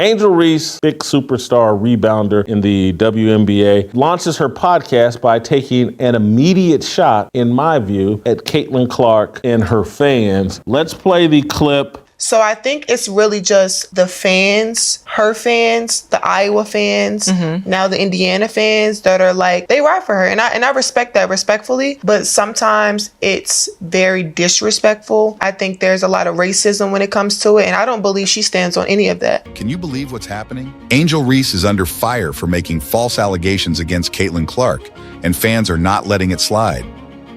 Angel Reese, big superstar rebounder in the WNBA, launches her podcast by taking an immediate shot, in my view, at Caitlin Clark and her fans. Let's play the clip. So I think it's really just the fans, her fans, the Iowa fans, now the Indiana fans that are like, they ride for her. And I respect that respectfully, but sometimes it's very disrespectful. I think there's a lot of racism when it comes to it, and I don't believe she stands on any of that. Can you believe what's happening? Angel Reese is under fire for making false allegations against Caitlin Clark, and fans are not letting it slide.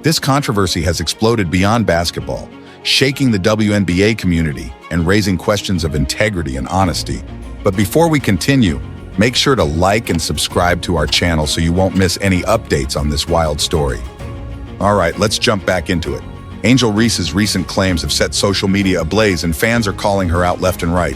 This controversy has exploded beyond basketball, shaking the WNBA community and raising questions of integrity and honesty. But before we continue, make sure to like and subscribe to our channel so you won't miss any updates on this wild story. All right, let's jump back into it. Angel Reese's recent claims have set social media ablaze, and fans are calling her out left and right.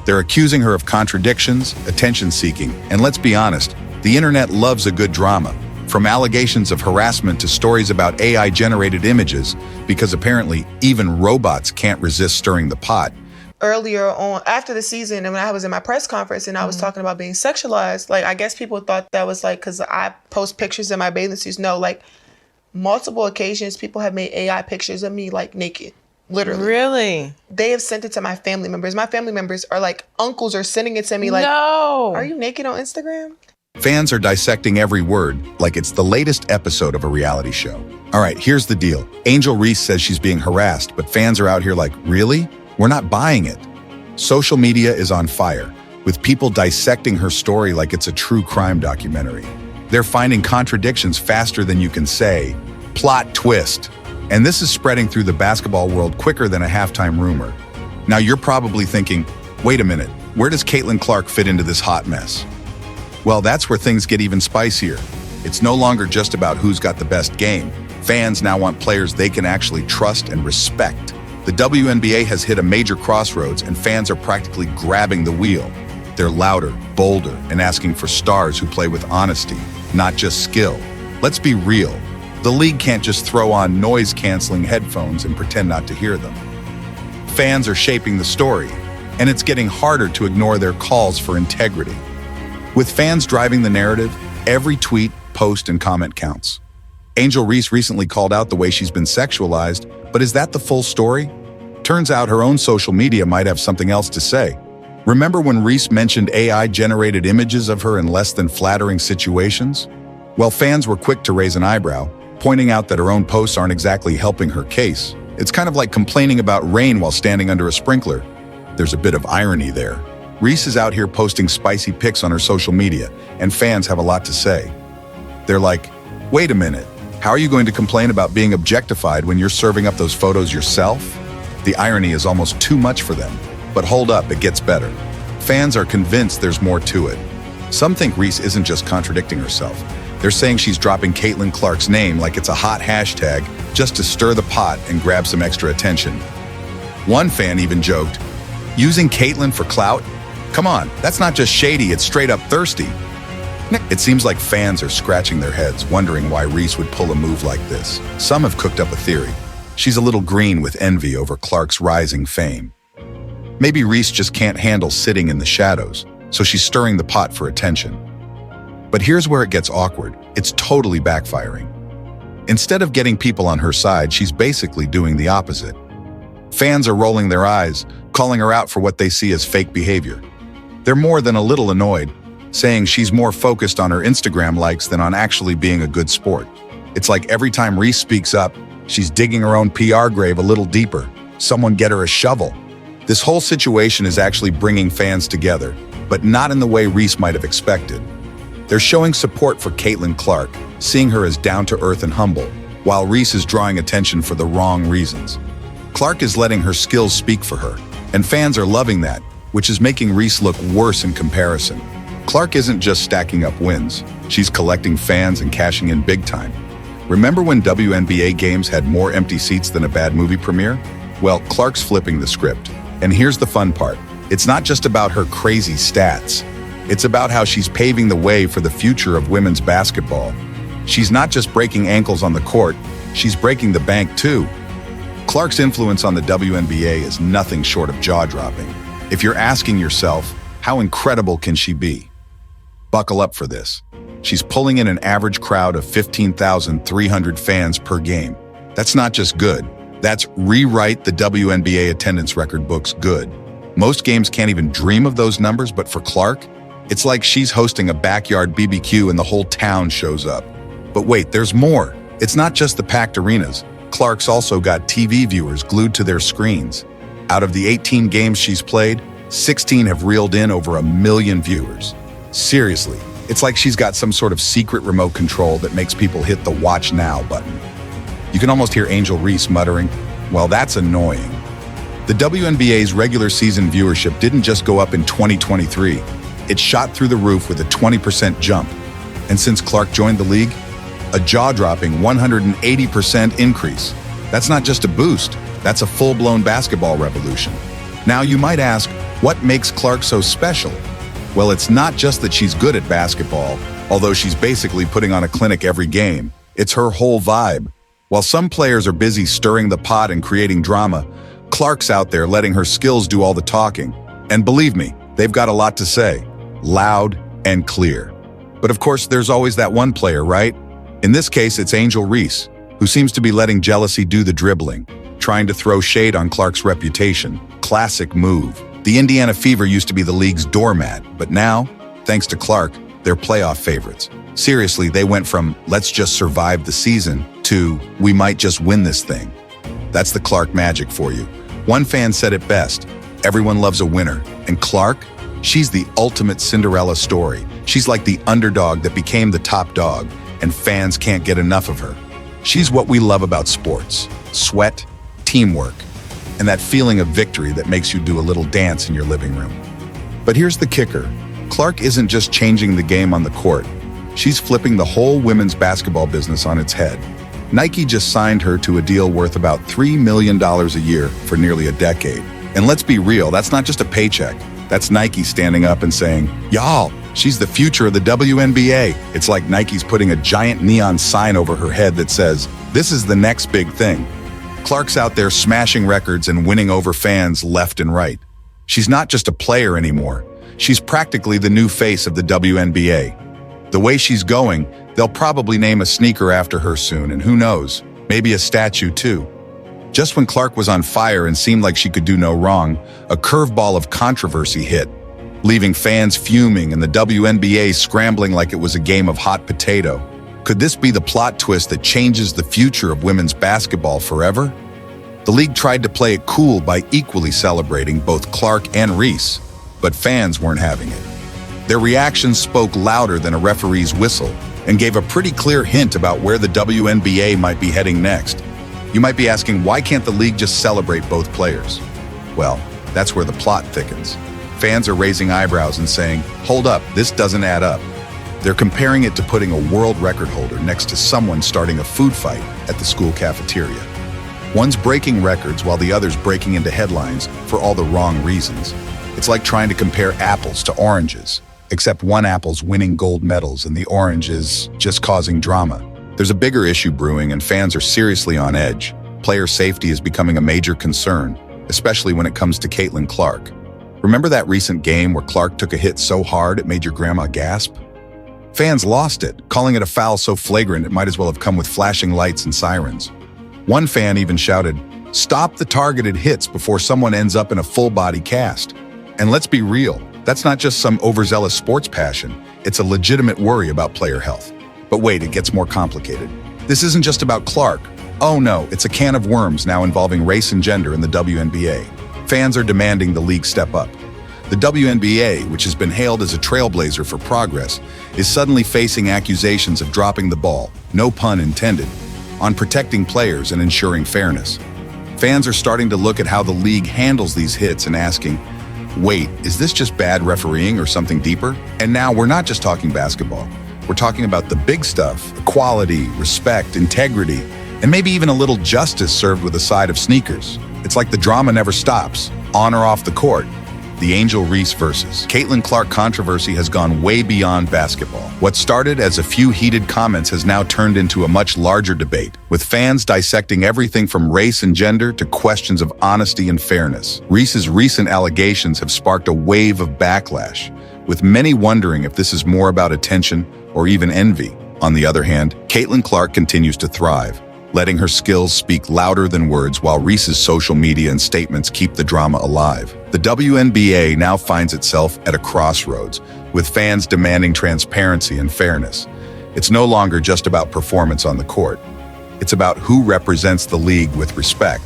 They're accusing her of contradictions, attention-seeking, and let's be honest, the internet loves a good drama. From allegations of harassment to stories about AI-generated images, because apparently even robots can't resist stirring the pot. Earlier on, after the season, and when I was in my press conference and I was talking about being sexualized, like, I guess people thought that was like, because I post pictures in my bathing suits. No, like, multiple occasions, people have made AI pictures of me, like, naked. Literally. Really? They have sent it to my family members. My family members are like, uncles are sending it to me like, no. Are you naked on Instagram? Fans are dissecting every word like it's the latest episode of a reality show. All right, here's the deal. Angel Reese says she's being harassed, but fans are out here like, really? We're not buying it. Social media is on fire, with people dissecting her story like it's a true crime documentary. They're finding contradictions faster than you can say. Plot twist. And this is spreading through the basketball world quicker than a halftime rumor. Now you're probably thinking, wait a minute, where does Caitlin Clark fit into this hot mess? Well, that's where things get even spicier. It's no longer just about who's got the best game. Fans now want players they can actually trust and respect. The WNBA has hit a major crossroads, and fans are practically grabbing the wheel. They're louder, bolder, and asking for stars who play with honesty, not just skill. Let's be real. The league can't just throw on noise-canceling headphones and pretend not to hear them. Fans are shaping the story, and it's getting harder to ignore their calls for integrity. With fans driving the narrative, every tweet, post, and comment counts. Angel Reese recently called out the way she's been sexualized, but is that the full story? Turns out her own social media might have something else to say. Remember when Reese mentioned AI-generated images of her in less than flattering situations? Well, fans were quick to raise an eyebrow, pointing out that her own posts aren't exactly helping her case. It's kind of like complaining about rain while standing under a sprinkler. There's a bit of irony there. Reese is out here posting spicy pics on her social media, and fans have a lot to say. They're like, wait a minute, how are you going to complain about being objectified when you're serving up those photos yourself? The irony is almost too much for them. But hold up, it gets better. Fans are convinced there's more to it. Some think Reese isn't just contradicting herself. They're saying she's dropping Caitlin Clark's name like it's a hot hashtag just to stir the pot and grab some extra attention. One fan even joked, using Caitlin for clout? Come on, that's not just shady, it's straight up thirsty. It seems like fans are scratching their heads, wondering why Reese would pull a move like this. Some have cooked up a theory. She's a little green with envy over Clark's rising fame. Maybe Reese just can't handle sitting in the shadows, so she's stirring the pot for attention. But here's where it gets awkward. It's totally backfiring. Instead of getting people on her side, she's basically doing the opposite. Fans are rolling their eyes, calling her out for what they see as fake behavior. They're more than a little annoyed, saying she's more focused on her Instagram likes than on actually being a good sport. It's like every time Reese speaks up, she's digging her own PR grave a little deeper. Someone get her a shovel. This whole situation is actually bringing fans together, but not in the way Reese might have expected. They're showing support for Caitlin Clark, seeing her as down-to-earth and humble, while Reese is drawing attention for the wrong reasons. Clark is letting her skills speak for her, and fans are loving that, which is making Reese look worse in comparison. Clark isn't just stacking up wins, she's collecting fans and cashing in big time. Remember when WNBA games had more empty seats than a bad movie premiere? Well, Clark's flipping the script. And here's the fun part. It's not just about her crazy stats. It's about how she's paving the way for the future of women's basketball. She's not just breaking ankles on the court, she's breaking the bank too. Clark's influence on the WNBA is nothing short of jaw-dropping. If you're asking yourself, How incredible can she be? Buckle up for this. She's pulling in an average crowd of 15,300 fans per game. That's not just good. That's rewrite the WNBA attendance record books good. Most games can't even dream of those numbers, but for Clark, it's like she's hosting a backyard BBQ and the whole town shows up. But wait, there's more. It's not just the packed arenas. Clark's also got TV viewers glued to their screens. Out of the 18 games she's played, 16 have reeled in over 1 million viewers. Seriously, it's like she's got some sort of secret remote control that makes people hit the watch now button. You can almost hear Angel Reese muttering, "Well, that's annoying." The WNBA's regular season viewership didn't just go up in 2023. It shot through the roof with a 20% jump. And since Clark joined the league, a jaw-dropping 180% increase. That's not just a boost, that's a full-blown basketball revolution. Now you might ask, what makes Clark so special? Well, it's not just that she's good at basketball, although she's basically putting on a clinic every game. It's her whole vibe. While some players are busy stirring the pot and creating drama, Clark's out there letting her skills do all the talking. And believe me, they've got a lot to say, loud and clear. But of course, there's always that one player, right? In this case, it's Angel Reese, who seems to be letting jealousy do the dribbling, trying to throw shade on Clark's reputation. Classic move. The Indiana Fever used to be the league's doormat, but now, thanks to Clark, they're playoff favorites. Seriously, they went from "let's just survive the season" to "we might just win this thing." That's the Clark magic for you. One fan said it best, everyone loves a winner, and Clark, she's the ultimate Cinderella story. She's like the underdog that became the top dog, and fans can't get enough of her. She's what we love about sports: sweat, teamwork, and that feeling of victory that makes you do a little dance in your living room. But here's the kicker. Clark isn't just changing the game on the court. She's flipping the whole women's basketball business on its head. Nike just signed her to a deal worth about $3 million a year for nearly a decade. And let's be real, that's not just a paycheck. That's Nike standing up and saying, "Y'all, she's the future of the WNBA." It's like Nike's putting a giant neon sign over her head that says, "This is the next big thing." Clark's out there smashing records and winning over fans left and right. She's not just a player anymore. She's practically the new face of the WNBA. The way she's going, they'll probably name a sneaker after her soon, and who knows, maybe a statue too. Just when Clark was on fire and seemed like she could do no wrong, a curveball of controversy hit, leaving fans fuming and the WNBA scrambling like it was a game of hot potato. Could this be the plot twist that changes the future of women's basketball forever? The league tried to play it cool by equally celebrating both Clark and Reese, but fans weren't having it. Their reactions spoke louder than a referee's whistle and gave a pretty clear hint about where the WNBA might be heading next. You might be asking, why can't the league just celebrate both players? Well, that's where the plot thickens. Fans are raising eyebrows and saying, "Hold up, this doesn't add up." They're comparing it to putting a world record holder next to someone starting a food fight at the school cafeteria. One's breaking records while the other's breaking into headlines for all the wrong reasons. It's like trying to compare apples to oranges, except one apple's winning gold medals and the orange is just causing drama. There's a bigger issue brewing and fans are seriously on edge. Player safety is becoming a major concern, especially when it comes to Caitlin Clark. Remember that recent game where Clark took a hit so hard it made your grandma gasp? Fans lost it, calling it a foul so flagrant it might as well have come with flashing lights and sirens. One fan even shouted, "Stop the targeted hits before someone ends up in a full-body cast." And let's be real, that's not just some overzealous sports passion, it's a legitimate worry about player health. But wait, it gets more complicated. This isn't just about Clark. Oh no, it's a can of worms now involving race and gender in the WNBA. Fans are demanding the league step up. The WNBA, which has been hailed as a trailblazer for progress, is suddenly facing accusations of dropping the ball, no pun intended, on protecting players and ensuring fairness. Fans are starting to look at how the league handles these hits and asking, wait, is this just bad refereeing or something deeper? And now we're not just talking basketball. We're talking about the big stuff, equality, respect, integrity, and maybe even a little justice served with a side of sneakers. It's like the drama never stops, on or off the court. the Angel Reese versus Caitlin Clark controversy has gone way beyond basketball. What started as a few heated comments has now turned into a much larger debate, with fans dissecting everything from race and gender to questions of honesty and fairness. Reese's recent allegations have sparked a wave of backlash, with many wondering if this is more about attention or even envy. On the other hand, Caitlin Clark continues to thrive, letting her skills speak louder than words while Reese's social media and statements keep the drama alive. The WNBA now finds itself at a crossroads, with fans demanding transparency and fairness. It's no longer just about performance on the court. It's about who represents the league with respect.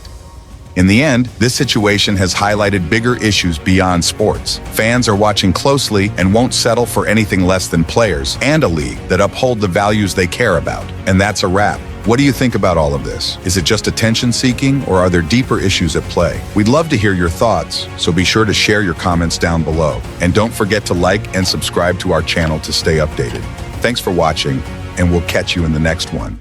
In the end, this situation has highlighted bigger issues beyond sports. Fans are watching closely and won't settle for anything less than players and a league that uphold the values they care about. And that's a wrap. What do you think about all of this? Is it just attention-seeking, or are there deeper issues at play? We'd love to hear your thoughts, so be sure to share your comments down below. And don't forget to like and subscribe to our channel to stay updated. Thanks for watching, and we'll catch you in the next one.